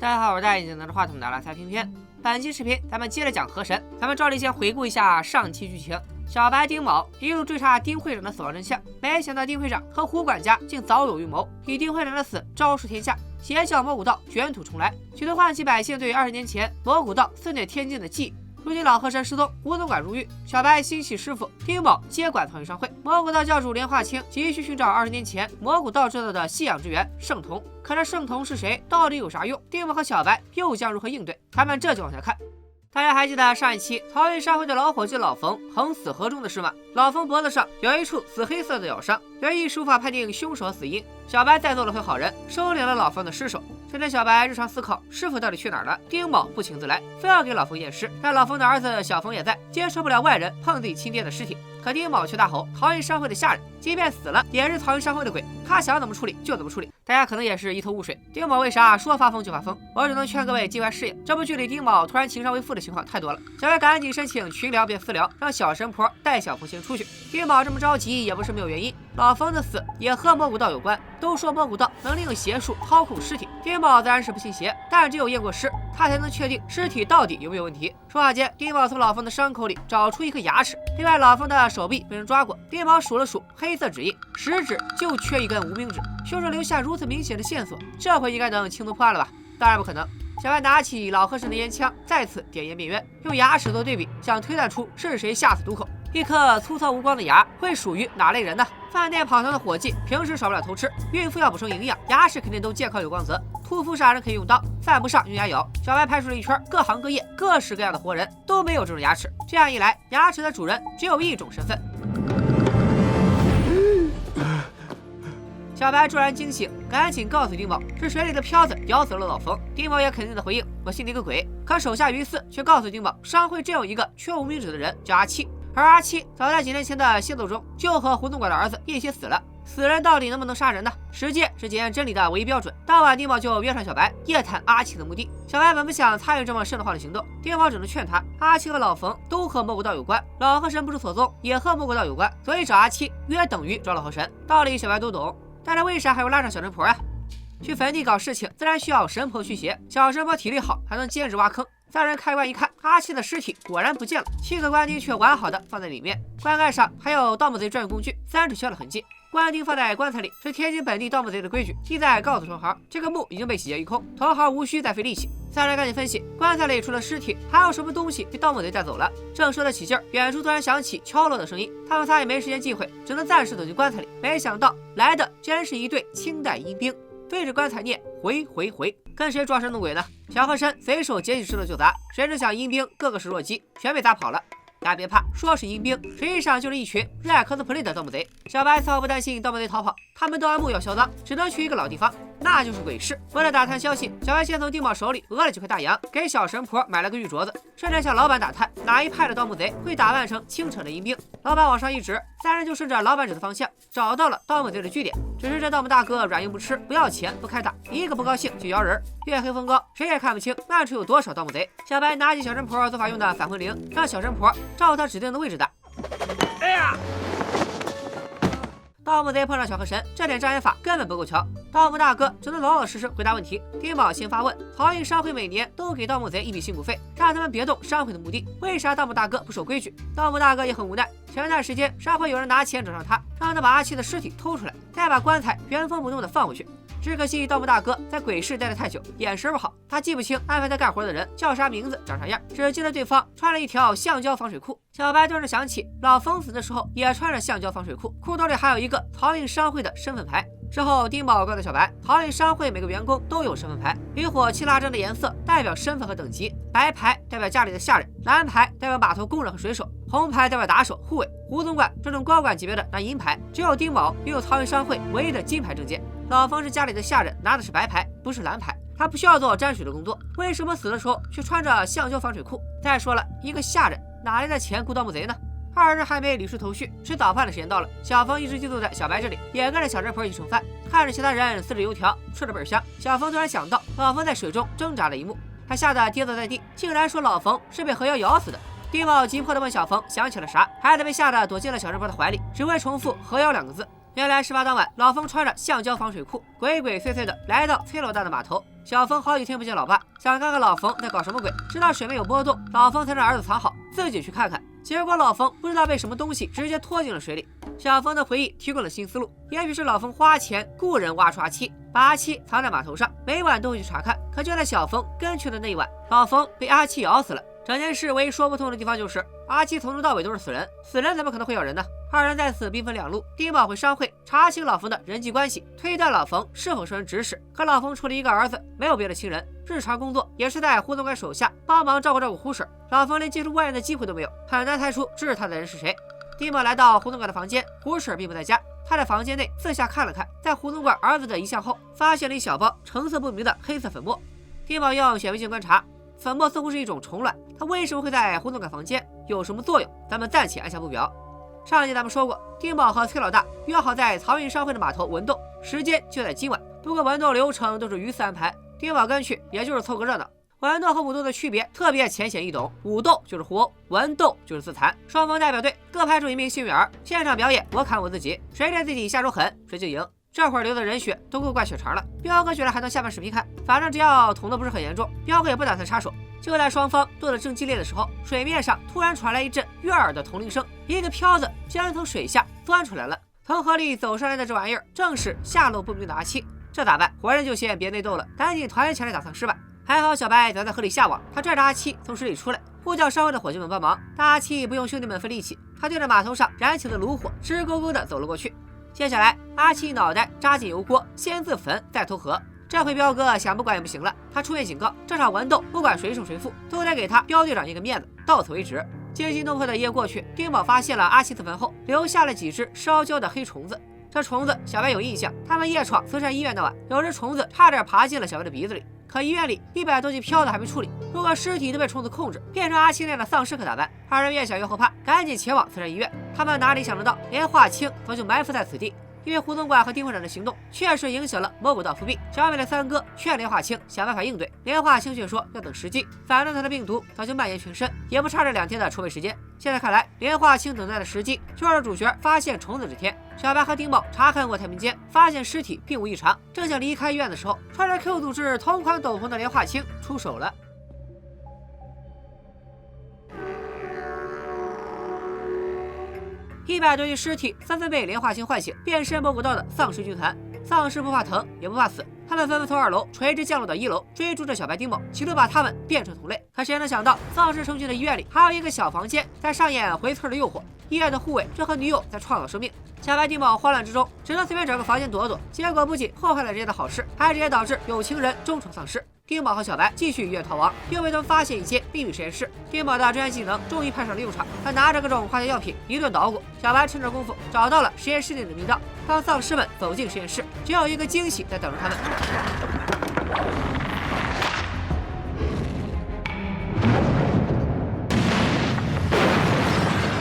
大家好，我是戴眼镜拿着话筒的拉塞偏偏。本期视频咱们接着讲河神，咱们照例先回顾一下上期剧情。小白丁某一路追查丁会长的死亡真相，没想到丁会长和胡管家竟早有预谋，以丁会长的死昭示天下，邪教魔古道卷土重来，企图唤起百姓对20年前魔古道肆虐天境的记忆。如今老河神失踪，胡总管入狱，小白心系师傅，丁某接管草原商会，魔古道教主连化清急需寻找20年前魔古道制造的信仰之源圣童。可这圣童是谁？到底有啥用？丁某和小白又将如何应对？咱们这就往下看。大家还记得上一期草原商会的老伙计老冯横死河中的事吗？老冯脖子上有一处紫黑色的咬伤，由于一时无法判定凶手死因，小白再做了回好人，收敛了老冯的尸首。趁着小白日常思考师傅到底去哪儿了，丁某不请自来，非要给老冯验尸。但老冯的儿子小冯也在，接受不了外人碰自己亲爹的尸体。可丁某却大吼：草原商会的下人，即便死了也是草原商会的鬼，他想怎么处理就怎么处理。大家可能也是一头雾水，丁某为啥说发疯就发疯？我只能劝各位节外视野，这部剧里丁某突然情伤为负的情况太多了。小白赶紧申请群聊变私聊，让小神婆带小冯先出去。丁某这么着急也不是没有原因，老冯的死也和魔古道有关，都说魔古道能利用邪术操控尸体，丁某自然是不信邪，但只有验过尸，他才能确定尸体到底有没有问题。说话间，丁某从老冯的伤口里找出一颗牙齿，另外老冯的手臂被人抓过，丁某数了数黑色指印，食指就缺一根无名指，凶手留下如此明显的线索，这回应该能轻松破案了吧？当然不可能。小白拿起老和神的烟枪，再次点烟变冤，用牙齿做对比，想推断出是谁下此毒口。一颗粗糙无光的牙会属于哪类人呢？饭店跑堂的伙计平时少不了偷吃，孕妇要补充营养，牙齿肯定都健康有光泽。屠夫杀人可以用刀，犯不上用牙咬。小白排除了一圈各行各业各式各样的活人，都没有这种牙齿。这样一来，牙齿的主人只有一种身份。小白突然惊醒，赶紧告诉丁某是水里的漂子咬死了老冯。丁某也肯定的回应：我信你个鬼！可手下于四却告诉丁某，商会真有一个缺无名指的人叫阿七，而阿七早在几年前的械斗中就和胡总管的儿子一起死了。死人到底能不能杀人呢？时间是检验真理的唯一标准。当晚，丁某就约上小白夜探阿七的墓地。小白本不想参与这么瘆得慌的行动，丁某只能劝他，阿七和老冯都和魔古道有关，老河神不知所踪也和魔古道有关，所以找阿七约等于找老河神。道理小白都懂，但是为啥还要拉上小神婆呀？去坟地搞事情自然需要神婆驱邪，小神婆体力好，还能兼职挖坑。三人开棺一看，阿七的尸体果然不见了，7个棺钉却完好的放在里面，棺盖上还有盗墓贼专用工具3指销的痕迹。棺钉放在棺材里是天津本地盗墓贼的规矩，意在告诉同行，这个墓已经被洗劫一空，同行无需再费力气。三人赶紧分析，棺材里除了尸体，还有什么东西被盗墓贼带走了？正说得起劲儿，远处突然响起敲锣的声音，他们仨也没时间忌讳，只能暂时走进棺材里。没想到来的竟然是一队清代阴兵，对着棺材念回回回，跟谁装神弄鬼呢？小和珅随手捡起石头就砸，谁知想阴兵个个是弱鸡，全被砸跑了。大家别怕，说是阴兵，实际上就是一群热爱 cosplay 的盗墓贼。小白丝毫不担心盗墓贼逃跑，他们盗完墓要销赃，只能去一个老地方，那就是鬼市。为了打探消息，小白先从丁某手里讹了几块大洋，给小神婆买了个玉镯子，顺便向老板打探哪一派的盗墓贼会打扮成清澈的阴兵。老板往上一指，三人就顺着老板指的方向找到了盗墓贼的据点。只是这盗墓大哥软硬不吃，不要钱不开打，一个不高兴就摇人。月黑风高，谁也看不清暗处有多少盗墓贼。小白拿起小神婆做法用的返魂铃，让小神婆照他指定的位置打。哎呀！盗墓贼碰上小河神，这点障眼法根本不够瞧。盗墓大哥只能老老实实回答问题。丁某先发问：漕运商会每年都给盗墓贼一笔辛苦费，让他们别动商会的墓地，为啥盗墓大哥不守规矩？盗墓大哥也很无奈。前段时间商会有人拿钱找上他，让他把阿七的尸体偷出来，再把棺材原封不动的放回去。只可惜盗墓大哥在鬼市待得太久，眼神不好，他记不清安排他干活的人叫啥名字长啥样，只记得对方穿了一条橡胶防水裤。小白顿时想起老冯死的时候也穿着橡胶防水裤，裤兜里还有一个漕运商会的身份牌。之后丁某告诉小白，漕运商会每个员工都有身份牌，与火7拉针的颜色代表身份和等级，白牌代表家里的下人，蓝牌代表码头工人和水手，红牌代表打手护卫。胡总管这种高管级别的拿银牌，只有丁某拥有漕运商会唯一的金牌证件。老冯是家里的下人，拿的是白牌，不是蓝牌，他不需要做沾水的工作，为什么死的时候却穿着橡胶防水裤？再说了，一个下人哪来的钱雇盗墓贼呢？二人还没理出头绪，吃早饭的时间到了。小冯一直寄宿在小白这里，也跟着小神婆一起盛饭，看着其他人撕着油条，吃着倍儿香。小冯突然想到老冯在水中挣扎的一幕，他吓得跌坐在地，竟然说老冯是被河妖咬死的。丁某急迫地问小冯想起了啥，孩子被吓得躲进了小神婆的怀里，只会重复河妖2个字。原来事发当晚，老冯穿着橡胶防水裤，鬼鬼祟祟地来到崔老大的码头。小冯好几天不见老爸，想看看老冯在搞什么鬼，知道水面有波动，老冯才让儿子藏好，自己去看看。结果老冯不知道被什么东西直接拖进了水里。小冯的回忆提供了新思路，也许是老冯花钱雇人挖出阿七，把阿七藏在码头上，每晚都会去查看。可就在小冯跟去的那一晚，老冯被阿七咬死了。整件事唯一说不通的地方就是阿七从头到尾都是死人，死人怎么可能会咬人呢？二人在此兵分两路，丁宝会商会查清老冯的人际关系，推断老冯是否受人指使。可老冯除了一个儿子，没有别的亲人，日常工作也是在胡总管手下帮忙照顾胡婶，老冯连接触外人的机会都没有，很难猜出指使他的人是谁。丁宝来到胡总管的房间，胡婶并不在家，他在房间内四下看了看，在胡总管儿子的遗像后，发现了一小包成色不明的黑色粉末。丁宝用显微镜观察，粉末似乎是一种虫卵，它为什么会在胡总管房间？有什么作用？咱们暂且按下不表。上一集咱们说过，丁宝和崔老大约好在漕运商会的码头文斗，时间就在今晚。不过文斗流程都是鱼刺安排，丁宝跟去也就是凑个热闹。文斗和武斗的区别特别浅显易懂，武斗就是互殴，文斗就是自残。双方代表队各派出一名幸运儿，现场表演我砍我自己，谁对自己下手狠，谁就赢。这会儿流的人血都够灌血肠了，彪哥觉得还能下半视频看，反正只要捅的不是很严重，彪哥也不打算插手。就在双方斗得正激烈的时候，水面上突然传来一阵悦耳的铜铃声，一个漂子竟然从水下钻出来了。从河里走上来的这玩意儿正是下落不明的阿七，这咋办？活人就先别内斗了，赶紧团起来打丧尸吧。还好小白早在河里下网，他拽着阿七从水里出来，呼叫商会的伙计们帮忙。但阿七不用兄弟们费力气，他对着码头上燃起的炉火直勾勾地走了过去。接下来阿七脑袋扎进油锅，先自焚再投河。这回彪哥想不管也不行了，他出面警告，这场文斗不管谁胜谁负，都得给他彪队长一个面子，到此为止。惊心动魄的一夜过去，丁宝发现了阿七自焚后留下了几只烧焦的黑虫子。这虫子小白有印象，他们夜闯慈善医院那晚，有只虫子差点爬进了小白的鼻子里。可医院里100多具漂子还没处理，如果尸体都被虫子控制，变成阿七那样的丧尸可咋办？二人越想越后怕，赶紧前往慈善医院。他们哪里想得到，连化清早就埋伏在此地。因为胡总管和丁会长的行动确实影响了蘑菇道伏笔，小美的三哥劝连化清想办法应对，连化清却说要等时机，反正他的病毒早就蔓延全身，也不差这2天的筹备时间。现在看来，连化清等待的时机就是主角发现虫子这天。小白和丁宝查看过太平间，发现尸体并无异常，正想离开医院的时候，穿着 Q 组织同款斗篷的连化清出手了。100多具尸体纷纷被连化清唤醒，变身蘑菇道的丧尸军团。丧尸不怕疼，也不怕死，他们纷纷从2楼垂直降落到1楼，追逐着小白丁宝，企图把他们变成同类。可谁能想到，丧尸成群的医院里还有一个小房间在上演回刺的诱惑。医院的护卫正和女友在创造生命。小白丁宝慌乱之中，只能随便找个房间躲躲，结果不仅破坏了人家的好事，还直接导致有情人终成丧尸。丁宝和小白继续医院逃亡，又被他们发现一间秘密实验室。丁宝的专业技能终于派上了用场，他拿着各种化学药品一顿捣鼓。小白趁着功夫找到了实验室里的密道。当丧尸们走进实验室，只有一个惊喜在等着他们。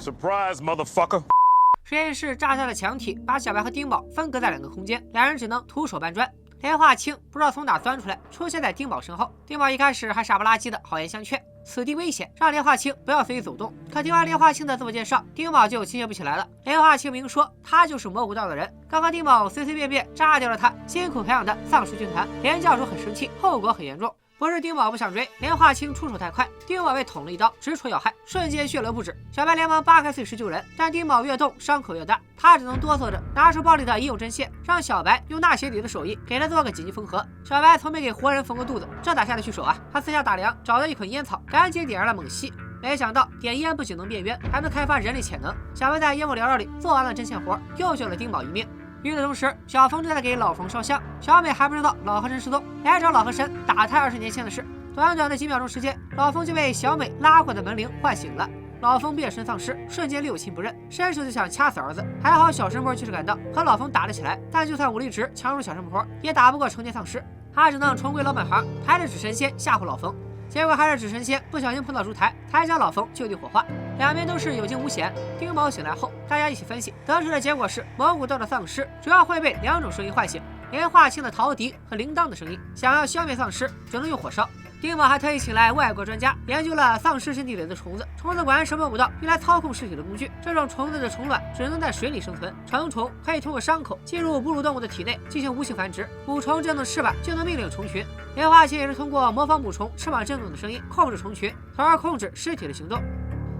Surprise, motherfucker！ 实验室炸下的墙体把小白和丁宝分隔在2个空间，2人只能徒手搬砖。连化清不知道从哪钻出来，出现在丁宝身后。丁宝一开始还傻不拉几的好言相劝，此地危险，让连化清不要随意走动。可听完连化清的自我介绍，丁宝就亲切不起来了。连化清明说他就是蘑菇道的人，刚刚丁宝随随便便炸掉了他辛苦培养的丧尸军团，连教主很生气，后果很严重。不是丁宝不想追，连化清出手太快，丁宝被捅了一刀，直戳要害，瞬间血流不止。小白连忙扒开碎石救人，但丁宝越动伤口越大，他只能哆嗦着拿出包里的医用针线，让小白用纳鞋底的手艺给他做个紧急缝合。小白从没给活人缝过肚子，这哪下得去手啊？他四下打量，找到一捆烟草，赶紧点燃了猛吸。没想到点烟不仅能变冤，还能开发人类潜能。小白在烟雾缭绕里做完了针线活，又救了丁宝一命。与此同时，小冯正在给老冯烧香。小美还不知道老和珅失踪，来找老和珅打探20年前的事。短短的几秒钟时间，老冯就被小美拉过的门铃唤醒了。老冯变身丧尸，瞬间六亲不认，伸手就想掐死儿子。还好小神婆及时赶到，和老冯打了起来。但就算武力值强如小神婆，也打不过成年丧尸。他只能重归老本行，还是纸神仙吓唬老冯。结果还是纸神仙不小心碰到烛台，才将老冯就地火化。两边都是有惊无险。丁宝醒来后，大家一起分析，得出的结果是蘑菇道的丧尸主要会被2种声音唤醒，连化清了陶笛和铃铛的声音。想要消灭丧尸，只能用火烧。丁某还特意请来外国专家研究了丧尸身体里的虫子，虫子果然是摸不到用来操控尸体的工具。这种虫子的虫卵只能在水里生存，成虫可以通过伤口进入哺乳动物的体内进行无性繁殖，母虫振动翅膀就能命令虫群。连化清也是通过模仿母虫翅膀振动的声音控制虫群，从而控制尸体的行动。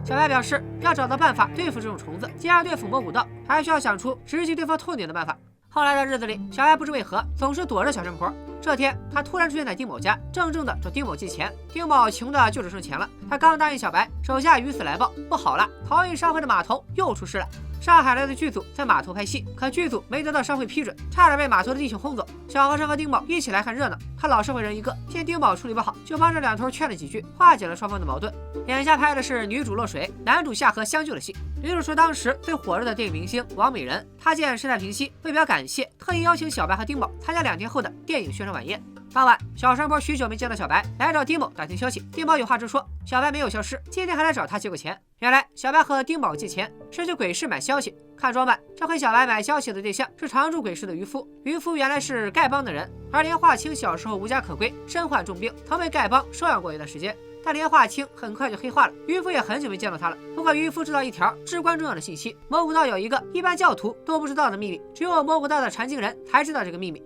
小白表示，要找到办法对付这种虫子，既要对付摸骨道，还需要想出直击对方痛点的办法。后来的日子里，小白不知为何总是躲着小神婆。这天，他突然出现在丁某家，郑重的找丁某借钱。丁某穷的就只剩钱了，他刚答应小白，手下鱼死来报，不好了，逃逸商会的码头又出事了。上海来的剧组在码头拍戏，可剧组没得到商会批准，差点被码头的弟兄轰走。小和尚和丁某一起来看热闹，他老社会人一个，见丁某处理不好，就帮着两头劝了几句，化解了双方的矛盾。眼下拍的是女主落水，男主下河相救的戏。女主是当时最火热的电影明星王美人，她见事态平息，为表感谢，特意邀请小白和丁某参加2天后的电影宣传晚宴。当晚，小山坡许久没见到小白，来找丁某打听消息。丁某有话直说，小白没有消失，今天还来找他借过钱。原来小白和丁某借钱是去鬼市买消息。看装扮，这回小白买消息的对象是常驻鬼市的渔夫。渔夫原来是丐帮的人，而连化清小时候无家可归，身患重病，曾被丐帮收养过一段时间。但连化清很快就黑化了，渔夫也很久没见到他了。不过渔夫知道一条至关重要的信息：摸骨道有一个一般教徒都不知道的秘密，只有摸骨道的传经人才知道这个秘密。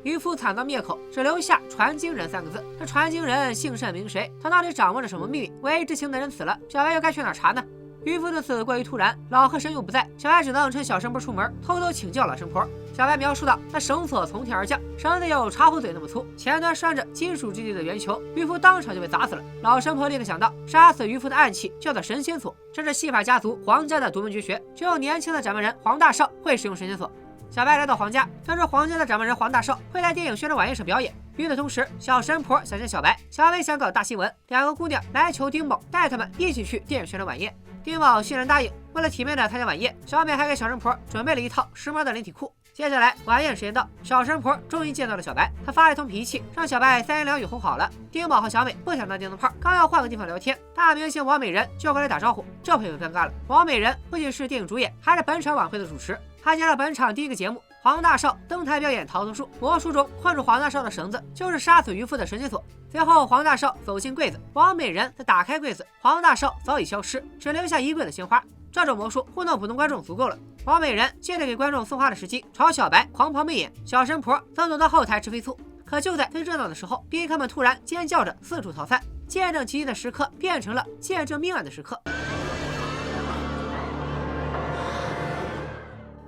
渔夫惨遭灭口，只留下传经人3个字。这传经人姓甚名谁？他到底掌握着什么秘密？唯一知情的人死了，小白又该去哪儿查呢？渔夫的死过于突然，老和神又不在，小白只能趁小神婆出门，偷偷请教老神婆。小白描述道，那绳索从天而降，绳子有茶壶嘴那么粗，前端拴着金属质地的圆球，渔夫当场就被砸死了。老神婆立刻想到，杀死渔夫的暗器叫做神仙锁，这是戏法家族黄家的独门绝学，只有年轻的掌门人黄大少会使用神仙锁。小白来到黄家，得知黄家的掌门人黄大少会在电影宣传晚宴上表演。与此同时，小神婆想见小白，小白想搞大新闻，2个姑娘来求丁某带他们一起去电影宣传晚宴。丁某欣然答应。为了体面的参加晚宴，小美还给小神婆准备了一套时髦的连体裤。接下来晚宴时间到，小神婆终于见到了小白，她发了一通脾气，让小白3言2语哄好了。丁某和小美不想当电灯泡，刚要换个地方聊天，大明星王美人就过来打招呼，这回可尴尬了。王美人不仅是电影主演，还是本场晚会的主持。他接了本场第一个节目，黄大少登台表演逃脱术，魔术中困住黄大少的绳子就是杀死渔夫的神仙锁。随后黄大少走进柜子，王美人再打开柜子，黄大少早已消失，只留下一柜的鲜花。这种魔术糊弄普通观众足够了。王美人借着给观众送花的时机，朝小白狂抛媚眼，小神婆则躲到后台吃飞醋。可就在最热闹的时候，宾客们突然尖叫着四处逃散，见证奇迹的时刻变成了见证命案的时刻。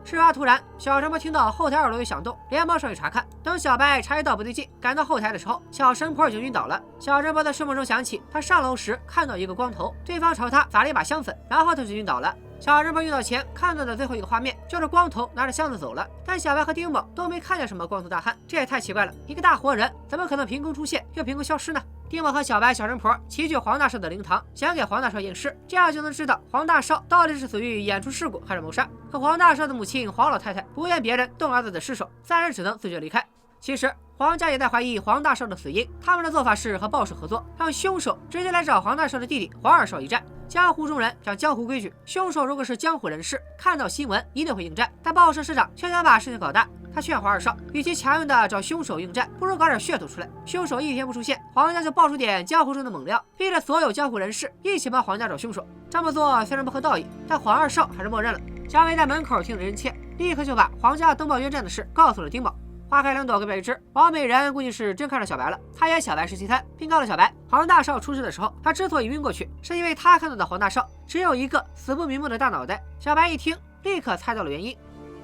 事发突然，小神婆听到后台2楼有响动，连忙上去查看。等小白察觉到不对劲，赶到后台的时候，小神婆已经晕倒了。小神婆在睡梦中想起，她上楼时看到一个光头，对方朝她撒了一把香粉，然后她就晕倒了。小神婆晕倒前看到的最后一个画面就是光头拿着箱子走了，但小白和丁某都没看见什么光头大汉，这也太奇怪了，一个大活人怎么可能凭空出现又凭空消失呢？丁某和小白、小神婆齐聚黄大少的灵堂，想给黄大少验尸，这样就能知道黄大少到底是死于演出事故还是谋杀。可黄大少的母亲黄老太太不愿别人动儿子的尸首，3人只能自觉离开。其实黄家也在怀疑黄大少的死因，他们的做法是和报社合作，让凶手直接来找黄大少的弟弟黄二少一战。江湖中人讲江湖规矩，凶手如果是江湖人士，看到新闻一定会应战，但报社社长却想把事情搞大。他劝黄二少，与其强硬的找凶手应战，不如搞点噱头出来。凶手一天不出现，黄家就爆出点江湖中的猛料，逼着所有江湖人士一起帮黄家找凶手。这么做虽然不合道义，但黄二少还是默认了。小美在门口听得真切，立刻就把黄家登报约战的事告诉了丁某。花开2朵，各表一枝。王美人估计是真看上小白了，她约小白吃西餐，并告诉小白，黄大少出事的时候，他之所以晕过去，是因为他看到的黄大少只有一个死不瞑目的大脑袋。小白一听，立刻猜到了原因，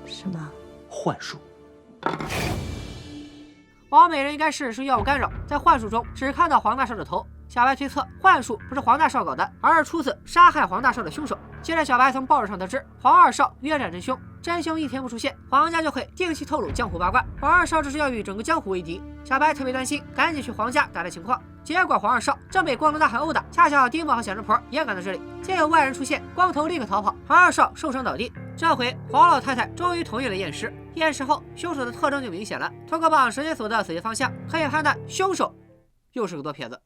什么幻术？王美人应该是受药物干扰，在幻术中只看到黄大少的头。小白推测幻术不是黄大少搞的，而是出自杀害黄大少的凶手。接着小白从报纸上得知，黄二少约战真凶，真凶一天不出现，黄家就会定期透露江湖八卦。黄二少这是要与整个江湖为敌。小白特别担心，赶紧去黄家打探情况。结果黄二少正被光头大汉殴打，恰巧丁某和小神婆也赶到这里，见有外人出现，光头立刻逃跑，黄二少受伤倒地。这回黄老太太终于同意了验尸。验尸后，凶手的特征就明显了，透过绑绳结锁的死结方向，可以判断凶手又是个左撇子。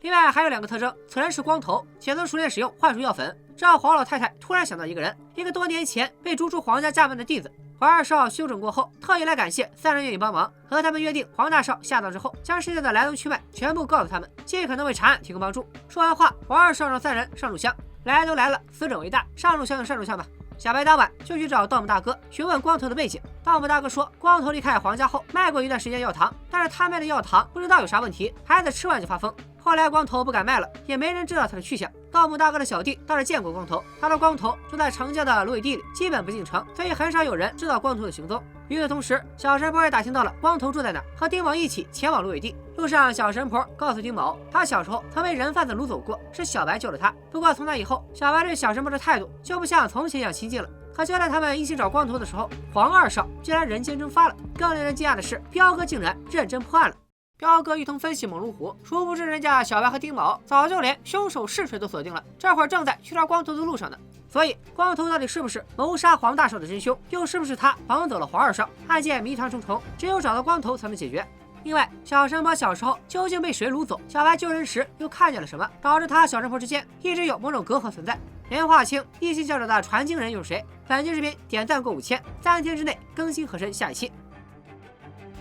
另外还有2个特征，此人是光头，且曾熟练使用幻术药粉。这让黄老太太突然想到一个人，一个多年前被逐出皇家家门的弟子。黄二少休整过后，特意来感谢3人愿意帮忙，和他们约定黄大少下葬之后，将事件的来龙去脉全部告诉他们，尽可能为查案提供帮助。说完话，黄二少让3人上炷香。来都来了，死者为大，上炷香就上炷香吧。小白当晚就去找盗墓大哥询问光头的背景。盗墓大哥说，光头离开黄家后卖过一段时间药糖，但是他卖的药糖不知道有啥问题，孩子吃完就发疯。后来光头不敢卖了，也没人知道他的去向。盗墓大哥的小弟倒是见过光头，他的光头住在城郊的芦苇地里，基本不进城，所以很少有人知道光头的行踪。与此同时，小神婆也打听到了光头住在哪，和丁某一起前往芦苇地。路上，小神婆告诉丁某，他小时候曾被人贩子掳走过，是小白救了他。不过从那以后，小白对小神婆的态度就不像从前一样亲近了。可就在他们一起找光头的时候，黄二少居然人间蒸发了。更令人惊讶的是，彪哥竟然认真破案了。彪哥一通分析猛如虎，殊不知人家小白和丁某早就连凶手是谁都锁定了，这会儿正在去找光头的路上呢。所以光头到底是不是谋杀黄大少的真凶，又是不是他绑走了黄二少？案件谜团重重，只有找到光头才能解决。另外，小神婆小时候究竟被谁掳走？小白救人时又看见了什么，导致他小神婆之间一直有某种隔阂存在？连划清一心教者的传经人又是谁？本期视频点赞过5000，3天之内更新和申下一期。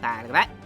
拜了个拜。